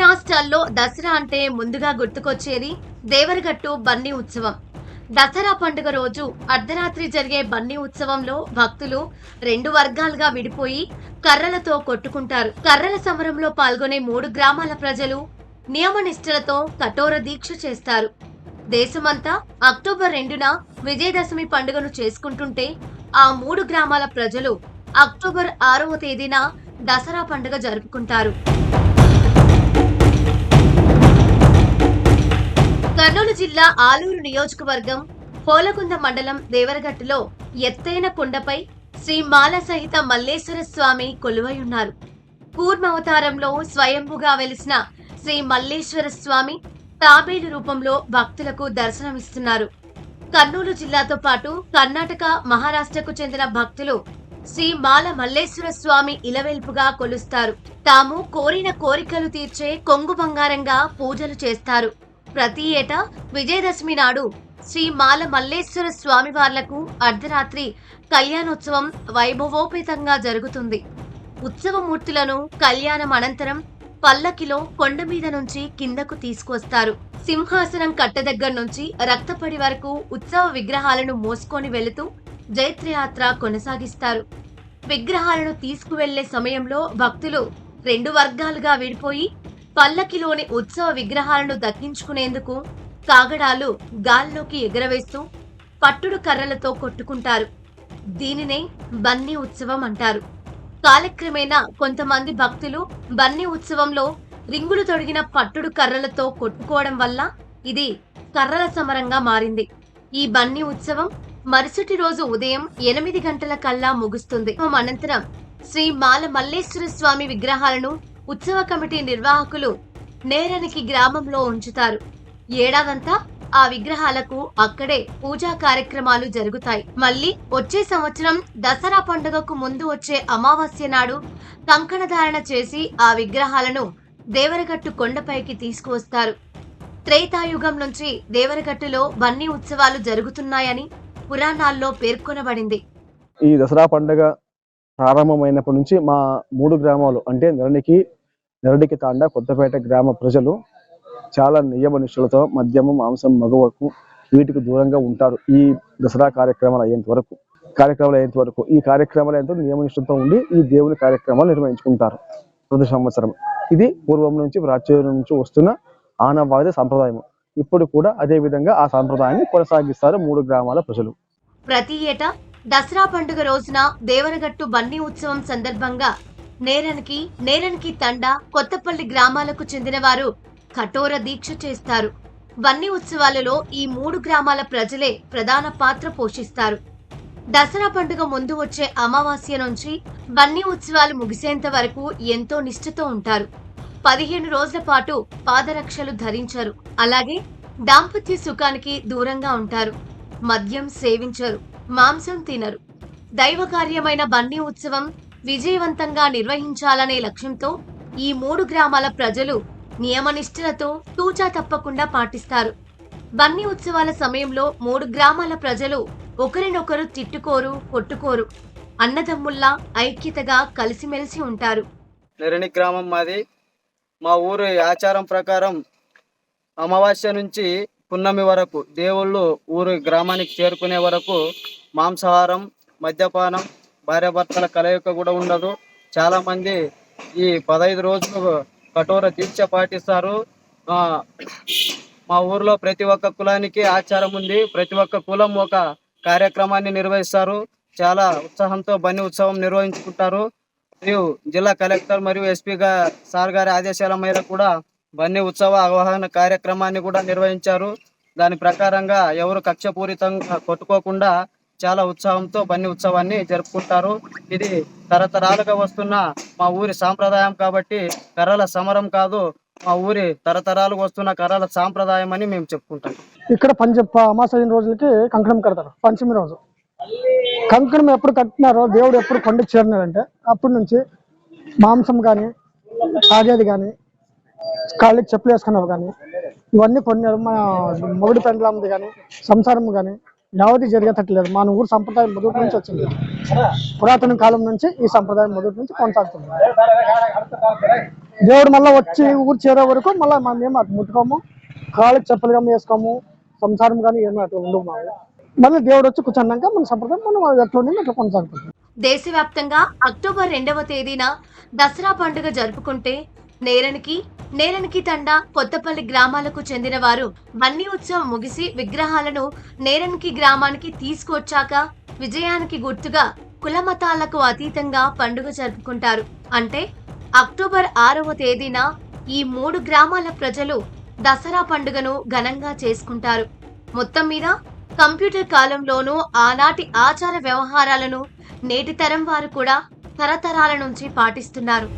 రాష్ట్రాల్లో దసరా అంటే ముందుగా గుర్తుకొచ్చేది దేవరగట్టు బన్నీ ఉత్సవం. దసరా పండుగ రోజు అర్ధరాత్రి జరిగే బన్నీ ఉత్సవంలో భక్తులు రెండు వర్గాలుగా విడిపోయి కర్రలతో కొట్టుకుంటారు. కర్రల సమరంలో పాల్గొనే 3 గ్రామాల ప్రజలు నియమనిష్టలతో కఠోర దీక్ష చేస్తారు. దేశమంతా అక్టోబర్ 2న విజయదశమి పండుగను చేసుకుంటుంటే ఆ 3 గ్రామాల ప్రజలు అక్టోబర్ 6వ తేదీన దసరా పండుగ జరుపుకుంటారు. కర్నూలు జిల్లా ఆలూరు నియోజకవర్గం పోలకుంద మండలం దేవరగట్టులో ఎత్తైన కొండపై శ్రీ మాల సహిత మల్లేశ్వర స్వామి కొలువై ఉన్నారు. కూర్మావతారంలో స్వయంభుగా వెలిసిన శ్రీ మల్లేశ్వర స్వామి తాబేలు రూపంలో భక్తులకు దర్శనమిస్తున్నారు. కర్నూలు జిల్లాతో పాటు కర్ణాటక, మహారాష్ట్రకు చెందిన భక్తులు శ్రీ మాల మల్లేశ్వర స్వామి ఇలవెల్పుగా కొలుస్తారు. తాము కోరిన కోరికలు తీర్చే కొంగు బంగారంగా పూజలు చేస్తారు. ప్రతి ఏటా విజయదశమి నాడు శ్రీ మాల మల్లేశ్వర స్వామి వార్లకు అర్ధరాత్రి కళ్యాణోత్సవం వైభవోపేతంగా జరుగుతుంది. ఉత్సవమూర్తులను కళ్యాణం అనంతరం పల్లకిలో కొండ మీద నుంచి కిందకు తీసుకువస్తారు. సింహాసనం కట్ట దగ్గర నుంచి రక్తపడి వరకు ఉత్సవ విగ్రహాలను మోసుకొని వెళుతూ జైత్రయాత్ర కొనసాగిస్తారు. విగ్రహాలను తీసుకువెళ్లే సమయంలో భక్తులు 2 వర్గాలుగా విడిపోయి పల్లకిలోని ఉత్సవ విగ్రహాలను దక్కించుకునేందుకు కాగడాలు గాల్లోకి ఎగరవేస్తూ పట్టుడు కర్రలతో కొట్టుకుంటారు. దీనినే బన్నీ ఉత్సవం అంటారు. కాలక్రమేణా కొంతమంది భక్తులు బన్నీ ఉత్సవంలో రింగులు తొడిగిన పట్టుడు కర్రలతో కొట్టుకోవడం వల్ల ఇది కర్రల సమరంగా మారింది. ఈ బన్నీ ఉత్సవం మరుసటి రోజు ఉదయం 8 గంటల కల్లా ముగుస్తుంది. అనంతరం శ్రీ మాల మల్లేశ్వర స్వామి విగ్రహాలను ఉత్సవ కమిటీ నిర్వాహకులు నేరనికి గ్రామంలో ఉంచుతారు. ఏడాదంతా ఆ విగ్రహాలకు అక్కడే పూజా కార్యక్రమాలు జరుగుతాయి. మళ్ళీ వచ్చే సంవత్సరం దసరా పండుగకు ముందు వచ్చే అమావాస్య నాడు కంకణధారణ చేసి ఆ విగ్రహాలను దేవరగట్టు కొండపైకి తీసుకువస్తారు. త్రేతాయుగం నుంచి దేవరగట్టులో బన్నీ ఉత్సవాలు జరుగుతున్నాయని పురాణాల్లో పేర్కొనబడింది. ఈ దసరా పండుగ ప్రారంభమైనప్పటి నుంచి మా 3 గ్రామాలు అంటే నెరడికి తాండా, కొత్తపేట గ్రామ ప్రజలు చాలా నియమ నిష్ఠలతో మద్యము, మాంసం, మగవకు వీటికి దూరంగా ఉంటారు. ఈ దసరా కార్యక్రమాలు అయ్యేంత వరకు ఈ కార్యక్రమాలు ఎంతో నియమ నిష్ఠలతో ఉండి ఈ దేవుని కార్యక్రమాలు నిర్వహించుకుంటారు ప్రతి సంవత్సరం. ఇది పూర్వం నుంచి ప్రాచుర్యం నుంచి వస్తున్న ఆనవాయితీ సంప్రదాయం. ఇప్పుడు కూడా అదే విధంగా ఆ సంప్రదాయాన్ని కొనసాగిస్తారు 3 గ్రామాల ప్రజలు. ప్రతి ఏటా దసరా పండుగ రోజున దేవరగట్టు బన్నీ ఉత్సవం సందర్భంగా నేరనికి తండా, కొత్తపల్లి గ్రామాలకు చెందిన వారు కఠోర దీక్ష చేస్తారు. బన్నీ ఉత్సవాలలో ఈ 3 గ్రామాల ప్రజలే ప్రధాన పాత్ర పోషిస్తారు. దసరా పండుగ ముందు వచ్చే అమావాస్య నుంచి బన్నీ ఉత్సవాలు ముగిసేంత వరకు ఎంతో నిష్ఠతో ఉంటారు. 15 రోజుల పాటు పాదరక్షలు ధరించరు. అలాగే దాంపత్య సుఖానికి దూరంగా ఉంటారు. మద్యం సేవించరు, మాంసం తినరు. దైవ కార్యమైన బన్నీ ఉత్సవం విజయవంతంగా నిర్వహించాలనే లక్ష్యంతో ఈ 3 గ్రామాల ప్రజలు నియమనిష్ఠలతో తూచా తప్పకుండా పాటిస్తారు. బన్నీ ఉత్సవాల సమయంలో 3 గ్రామాల ప్రజలు ఒకరినొకరు తిట్టుకోరు, కొట్టుకోరు. అన్నదమ్ముల్లా ఐక్యతగా కలిసిమెలిసి ఉంటారు. నెరణి గ్రామం మాది. మా ఊరు ఆచారం ప్రకారం అమావాస్య నుంచి పున్నమి వరకు దేవుళ్ళు ఊరు గ్రామానికి చేరుకునే వరకు మాంసాహారం, మద్యపానం, భార్యాభర్తల కలయిక కూడా ఉండదు. చాలా మంది ఈ 15 రోజులు కఠోర దీక్ష పాటిస్తారు. మా ఊర్లో ప్రతి ఒక్క కులానికి ఆచారం ఉంది. ప్రతి ఒక్క కులం ఒక కార్యక్రమాన్ని నిర్వహిస్తారు. చాలా ఉత్సాహంతో బన్నీ ఉత్సవం నిర్వహించుకుంటారు. మరియు జిల్లా కలెక్టర్ మరియు ఎస్పీ సార్ గారి ఆదేశాల మేరకు కూడా బన్నీ ఉత్సవ అవగాహన కార్యక్రమాన్ని కూడా నిర్వహించారు. దాని ప్రకారంగా ఎవరు కక్షపూరితంగా కొట్టుకోకుండా చాలా ఉత్సాహంతో బన్నీ ఉత్సవాన్ని జరుపుకుంటారు. ఇది తరతరాలుగా వస్తున్న మా ఊరి సాంప్రదాయం కాబట్టి కర్రల సమరం కాదు, మా ఊరి తరతరాలుగా వస్తున్న కర్రల సాంప్రదాయం అని మేము చెప్పుకుంటాం. ఇక్కడ అమావాస్య రోజులకి కంకణం కడతారు. పంచమి రోజు కంకణం ఎప్పుడు కట్టినారో దేవుడు ఎప్పుడు కొండకు చేరినారంటే అప్పటి నుంచి మాంసం కానీ, తాగేది కానీ, కాళ్ళకి చెప్పులు వేసుకున్నారు కానీ ఇవన్నీ కొన్ని మా మొగుడి పెండ్లాంది కానీ సంసారం కానీ యావది జరిగేటట్లేదు. మన ఊరు సంప్రదాయం మొదటి నుంచి వచ్చింది. పురాతన కాలం నుంచి ఈ సంప్రదాయం మొదటి నుంచి కొనసాగుతుంది. దేవుడు మళ్ళీ వచ్చి ఊరు చేరే వరకు మళ్ళీ మనం ఏం అటు ముట్టుకోము, కాళ్ళకి చెప్పులు కానీ వేసుకోము, సంసారం కానీ ఏమీ అట్లా ఉండవు. మళ్ళీ దేవుడు వచ్చి కూర్చున్నాక మన సంప్రదాయం మనం ఎట్లా ఉండి అట్లా కొనసాగుతుంది. దేశవ్యాప్తంగా అక్టోబర్ 2వ తేదీన దసరా పండుగ జరుపుకుంటే నేరనికి తండా కొత్తపల్లి గ్రామాలకు చెందిన వారు బన్నీ ఉత్సవం ముగిసి విగ్రహాలను నేరనికి గ్రామానికి తీసుకొచ్చాక విజయానికి గుర్తుగా కులమతాలకు అతీతంగా పండుగ జరుపుకుంటారు. అంటే అక్టోబర్ 6వ తేదీన ఈ 3 గ్రామాల ప్రజలు దసరా పండుగను ఘనంగా చేసుకుంటారు. మొత్తం మీద కంప్యూటర్ కాలంలోనూ ఆనాటి ఆచార వ్యవహారాలను నేటి తరం వారు కూడా తరతరాల నుంచి పాటిస్తున్నారు.